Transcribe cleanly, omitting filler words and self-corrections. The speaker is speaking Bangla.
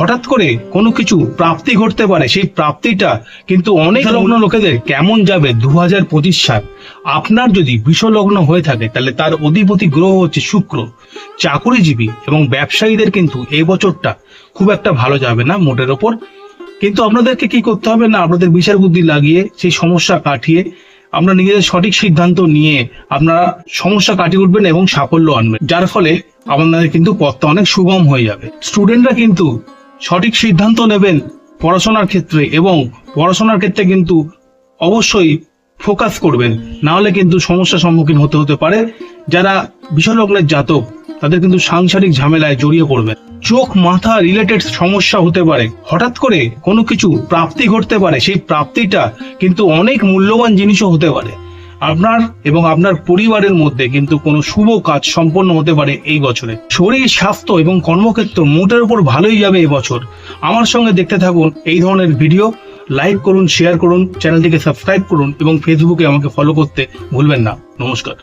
হঠাৎ করে কোনো কিছু প্রাপ্তি ঘটতে পারে, সেই প্রাপ্তিটা কিন্তু অনেক লগ্ন লোকেদের কেমন যাবে 2025 সাল। আপনার যদি বিষলগ্ন হয়ে থাকে তাহলে তার অধিপতি গ্রহ হচ্ছে শুক্র। চাকুরিজীবী এবং ব্যবসায়ীদের কিন্তু এই বছরটা খুব একটা ভালো যাবে না মোটের ওপর। কিন্তু আপনাদেরকে কি করতে হবে না, আপনাদের বিচার বুদ্ধি লাগিয়ে সেই সমস্যা কাটিয়ে আমরা নিজেদের সঠিক সিদ্ধান্ত নিয়ে আপনারা সমস্যা কাটিয়ে উঠবেন এবং সাফল্য আনবেন, যার ফলে আপনাদের কিন্তু পথটা অনেক সুগম হয়ে যাবে। স্টুডেন্টরা কিন্তু সঠিক সিদ্ধান্ত নেবেন পড়াশোনার ক্ষেত্রে, এবং পড়াশোনার ক্ষেত্রে কিন্তু অবশ্যই ফোকাস করবেন, না হলে কিন্তু সমস্যার সম্মুখীন হতে পারে। যারা বিষলগ্নের জাতক তাদের কিন্তু সাংসারিক ঝামেলায় জড়িয়ে পড়বেন। চোখ মাথা রিলেটেড সমস্যা হতে পারে, হঠাৎ করে কোনো কিছু প্রাপ্তি ঘটতে পারে, সেই প্রাপ্তিটা কিন্তু অনেক মূল্যবান জিনিসও হতে পারে। আপনার এবং আপনার পরিবারের মধ্যে কিন্তু কোনো শুভ কাজ সম্পন্ন হতে পারে এই বছরে। শরীর স্বাস্থ্য এবং কর্মক্ষেত্র মোটের উপর ভালোই যাবে এই বছর। আমার সঙ্গে দেখতে থাকুন এই ধরনের ভিডিও। লাইক করুন, শেয়ার করুন, চ্যানেলটিকে সাবস্ক্রাইব করুন এবং ফেসবুকে আমাকে ফলো করতে ভুলবেন না। নমস্কার।